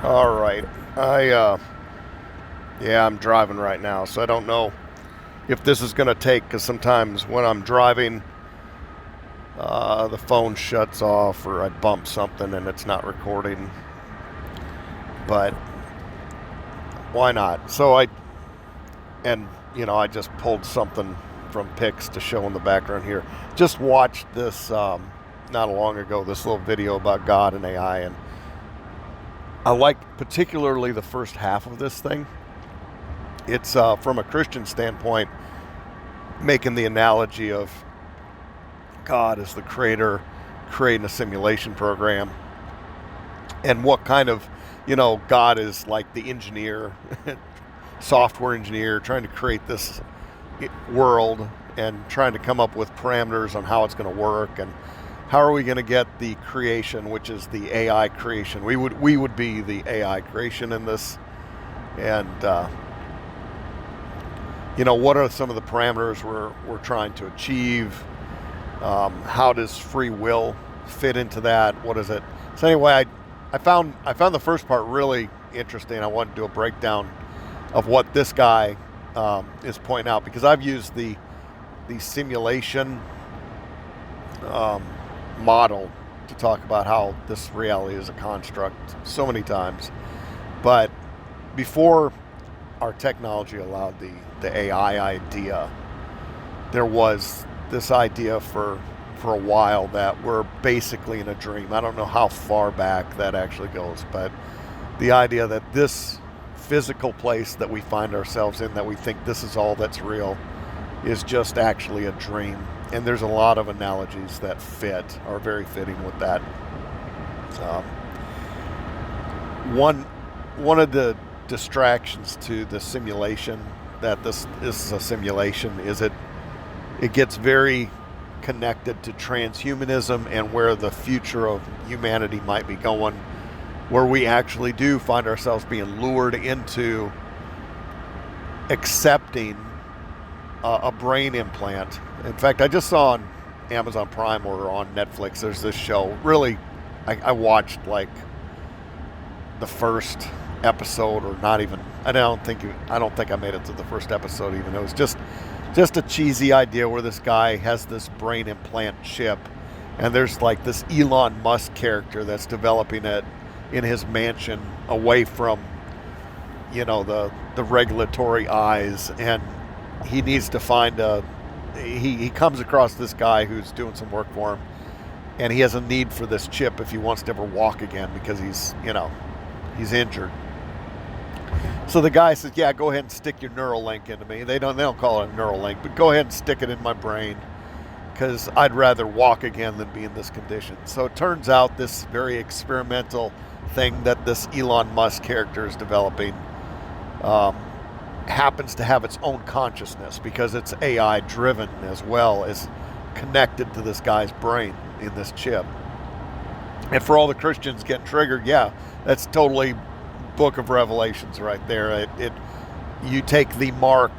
All right. I'm driving right now, so I don't know if this is going to take, because sometimes when I'm driving, the phone shuts off or I bump something and it's not recording. But why not? I just pulled something from pics to show in the background here. Just watched this not long ago, this little video about God and AI, and I liked particularly the first half of this thing. It's from a Christian standpoint, making the analogy of God as the creator, creating a simulation program, and what kind of, God is like the engineer, software engineer, trying to create this world and trying to come up with parameters on how it's going to work and how are we going to get the creation, which is the AI creation. We would be the AI creation in this, and what are some of the parameters we're trying to achieve? How does free will fit into that? What is it? So anyway, I found the first part really interesting. I wanted to do a breakdown of what this guy is pointing out, because I've used the simulation model to talk about how this reality is a construct so many times. But before our technology allowed the AI idea, there was this idea for a while that we're basically in a dream. I don't know how far back that actually goes, but the idea that this physical place that we find ourselves in, that we think this is all that's real, is just actually a dream. And there's a lot of analogies that are very fitting with that. One of the distractions to the simulation, that this is a simulation, is it gets very connected to transhumanism and where the future of humanity might be going, where we actually do find ourselves being lured into accepting a brain implant. In fact, I just saw on Amazon Prime or on Netflix, there's this show. Really, I watched like the first episode, or not even. I don't think I made it to the first episode even. It was just a cheesy idea where this guy has this brain implant chip, and there's like this Elon Musk character that's developing it in his mansion away from, the regulatory eyes, and he needs to find he comes across this guy who's doing some work for him, and he has a need for this chip if he wants to ever walk again, because he's injured. So the guy says, yeah, go ahead and stick your neural link into me. They don't call it a neural link, but go ahead and stick it in my brain, because I'd rather walk again than be in this condition. So it turns out this very experimental thing that this Elon Musk character is developing happens to have its own consciousness, because it's AI driven as well as connected to this guy's brain in this chip. And for all the Christians getting triggered, yeah, that's totally Book of Revelations right there. You take the mark,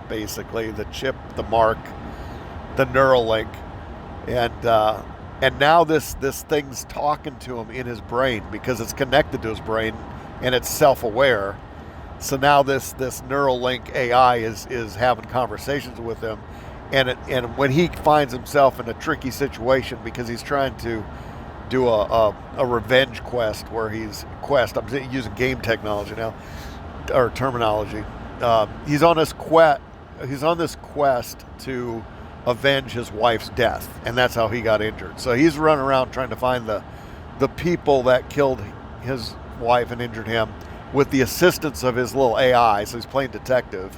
basically the chip, the mark, the neural link, and now this thing's talking to him in his brain, because it's connected to his brain and it's self-aware. So now this neural link AI is having conversations with him, and when he finds himself in a tricky situation because he's trying to do a revenge quest, I'm using game technology now, or terminology. He's on this quest to avenge his wife's death, and that's how he got injured. So he's running around trying to find the people that killed his wife and injured him, with the assistance of his little AI. So he's playing detective,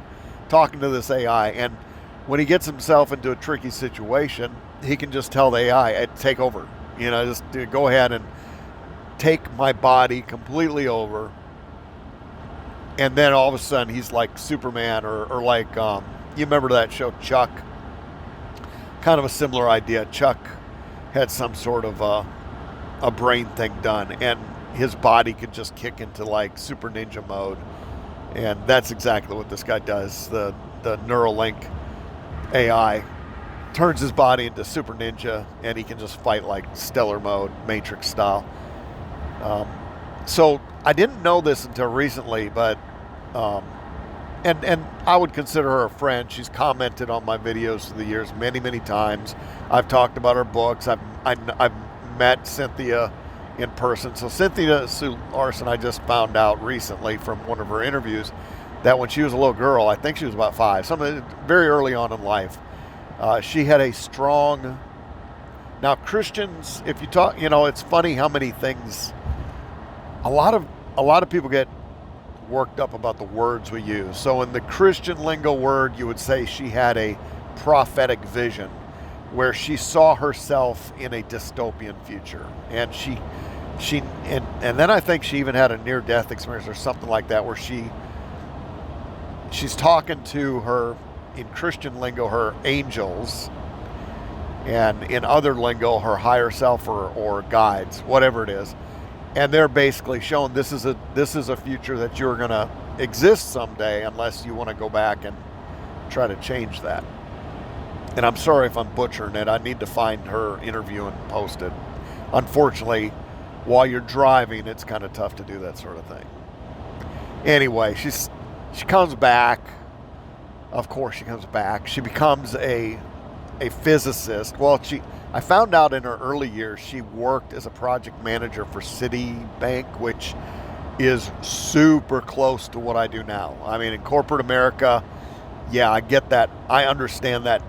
talking to this AI, and when he gets himself into a tricky situation, he can just tell the AI, take over. Just go ahead and take my body completely over. And then all of a sudden he's like Superman, or like, you remember that show Chuck? Kind of a similar idea. Chuck had some sort of a brain thing done, and his body could just kick into like super ninja mode. And that's exactly what this guy does. The Neuralink AI turns his body into super ninja, and he can just fight like stellar mode, Matrix style. So I didn't know this until recently, but um, and I would consider her a friend. She's commented on my videos through the years many times. I've talked about her books. I've met Cynthia in person. So Cynthia Sue Larson, I just found out recently from one of her interviews that when she was a little girl, I think she was about 5, something very early on in life, she had a strong. Now Christians, if you talk, it's funny how many things. A lot of people get worked up about the words we use. So in the Christian lingo word, you would say she had a prophetic vision where she saw herself in a dystopian future. And and then I think she even had a near-death experience or something like that where she's talking to her, in Christian lingo, her angels, and in other lingo, her higher self or guides, whatever it is. And they're basically showing this is a future that you're going to exist someday unless you want to go back and try to change that. And I'm sorry if I'm butchering it. I need to find her interview and post it. Unfortunately, while you're driving, it's kind of tough to do that sort of thing. Anyway, she comes back. Of course she comes back. She becomes a physicist. Well, I found out in her early years she worked as a project manager for Citibank, which is super close to what I do now. I mean, in corporate America, yeah, I get that. I understand that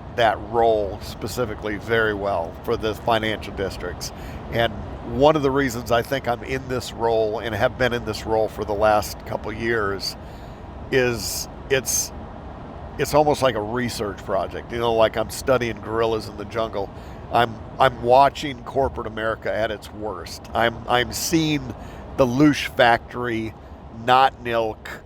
role specifically very well for the financial districts. And one of the reasons I think I'm in this role and have been in this role for the last couple of years is it's almost like a research project. Like I'm studying gorillas in the jungle. I'm watching corporate America at its worst. I'm seeing the loosh factory, not milk,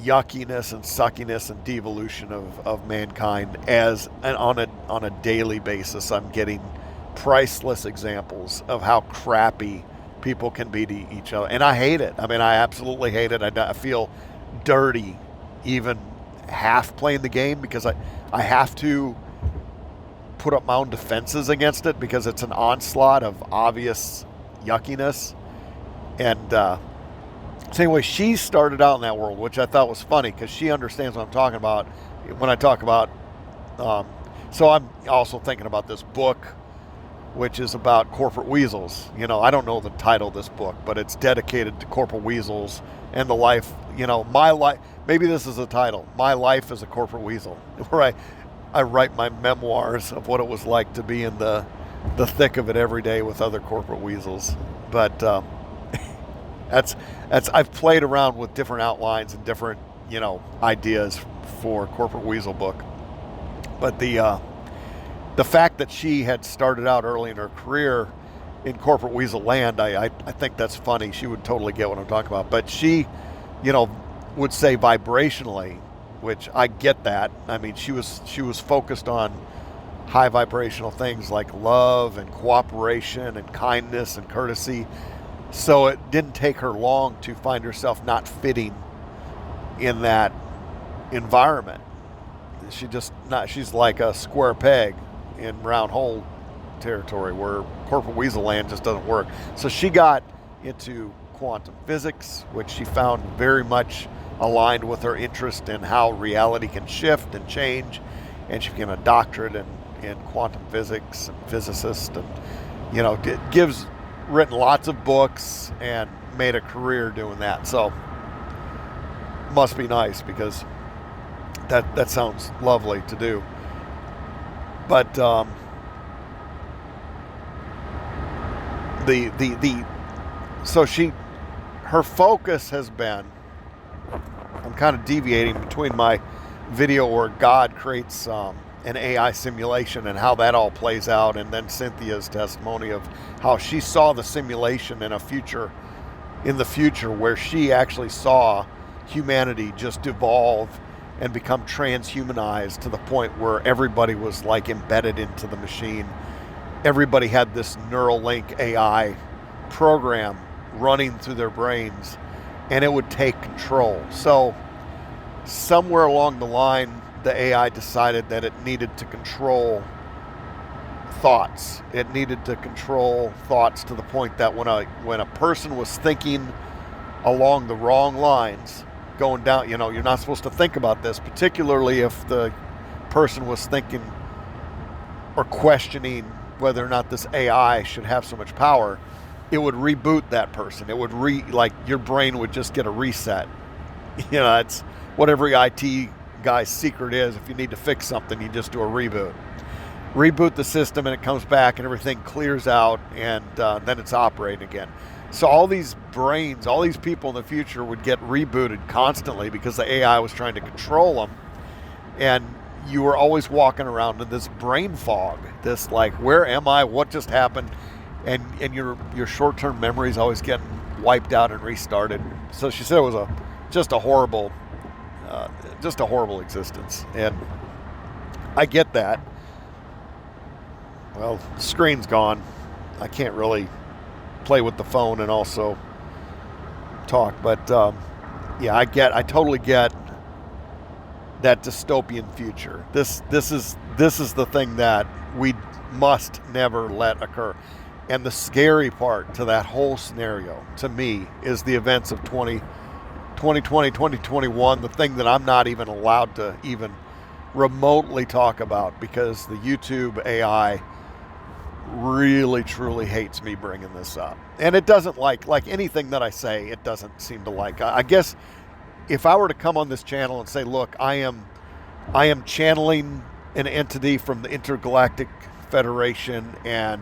yuckiness and suckiness and devolution of mankind on a daily basis. I'm getting priceless examples of how crappy people can be to each other, and I hate it. I mean, I absolutely hate it. I feel dirty even half playing the game because I have to put up my own defenses against it because it's an onslaught of obvious yuckiness. And so anyway, she started out in that world, which I thought was funny because she understands what I'm talking about when I talk about. So I'm also thinking about this book, which is about corporate weasels. I don't know the title of this book, but it's dedicated to corporate weasels and the life. My life. Maybe this is the title. My Life as a Corporate Weasel, where I write my memoirs of what it was like to be in the thick of it every day with other corporate weasels. But that's I've played around with different outlines and different ideas for corporate weasel book. But the fact that she had started out early in her career in corporate weasel land, I think that's funny. She would totally get what I'm talking about. But she, would say vibrationally, which I get that. I mean, she was focused on high vibrational things like love and cooperation and kindness and courtesy. So it didn't take her long to find herself not fitting in that environment. She's like a square peg in round hole territory where corporate weasel land just doesn't work. So she got into quantum physics, which she found very much aligned with her interest in how reality can shift and change. And she became a doctorate in quantum physics and physicist, and written lots of books and made a career doing that. So must be nice because that sounds lovely to do. But her focus has been, I'm kind of deviating between my video where God creates an AI simulation and how that all plays out, and then Cynthia's testimony of how she saw the simulation in the future where she actually saw humanity just evolve and become transhumanized to the point where everybody was like embedded into the machine. Everybody had this Neuralink AI program running through their brains, and it would take control. So somewhere along the line, the AI decided that it needed to control thoughts. It needed to control thoughts to the point that when a person was thinking along the wrong lines, going down. You're not supposed to think about this, particularly if the person was thinking or questioning whether or not this AI should have so much power. It would reboot that person. It would like your brain would just get a reset. It's what every IT guy's secret is. If you need to fix something, you just do a reboot the system, and it comes back and everything clears out, and then it's operating again. So all these brains, all these people in the future would get rebooted constantly because the AI was trying to control them, and you were always walking around in this brain fog, this like, where am I, what just happened, and your short-term memory is always getting wiped out and restarted. So she said it was just a horrible existence, and I get that. Well, the screen's gone. I can't really play with the phone and also talk, but yeah, I totally get that dystopian future. This is the thing that we must never let occur. And the scary part to that whole scenario, to me, is the events of 2020, 2021, the thing that I'm not even allowed to even remotely talk about, because the YouTube AI really truly hates me bringing this up. And it doesn't like anything that I say, it doesn't seem to like. I guess if I were to come on this channel and say, look, I am channeling an entity from the Intergalactic Federation, and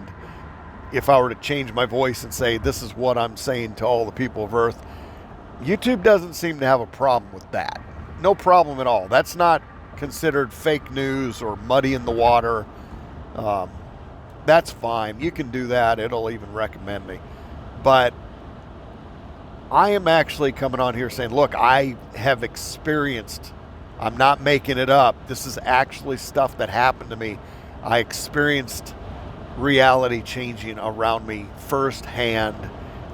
if I were to change my voice and say, this is what I'm saying to all the people of Earth, YouTube doesn't seem to have a problem with that. No problem at all. That's not considered fake news or muddy in the water. That's fine. You can do that. It'll even recommend me. But I am actually coming on here saying, look, I have experienced, I'm not making it up. This is actually stuff that happened to me. I experienced reality changing around me firsthand.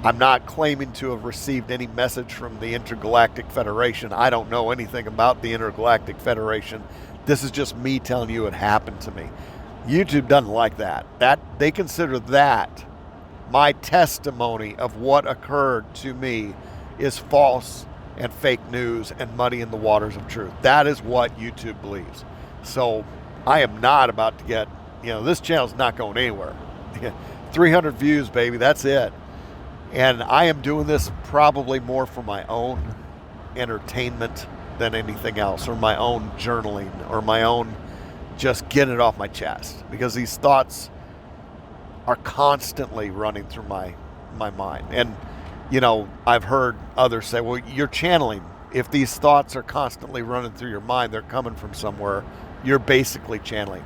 I'm not claiming to have received any message from the Intergalactic Federation. I don't know anything about the Intergalactic Federation. This is just me telling you it happened to me. YouTube doesn't like that. They consider that my testimony of what occurred to me is false and fake news and muddy in the waters of truth. That is what YouTube believes. So I am not about to get, this channel's not going anywhere. 300 views, baby, that's it. And I am doing this probably more for my own entertainment than anything else, or my own journaling, or my own just getting it off my chest, because these thoughts are constantly running through my mind. And I've heard others say, well, you're channeling. If these thoughts are constantly running through your mind, they're coming from somewhere. You're basically channeling.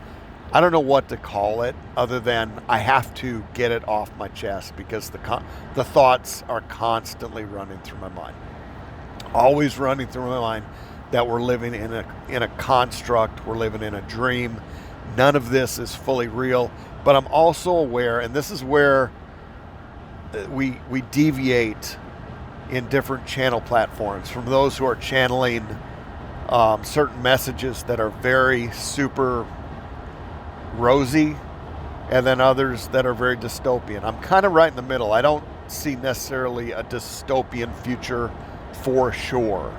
I don't know what to call it other than I have to get it off my chest, because the thoughts are constantly running through my mind, always running through my mind, that we're living in a construct, we're living in a dream. None of this is fully real. But I'm also aware, and this is where we deviate in different channel platforms from those who are channeling certain messages that are very super rosy, and then others that are very dystopian. I'm kind of right in the middle. I don't see necessarily a dystopian future for sure.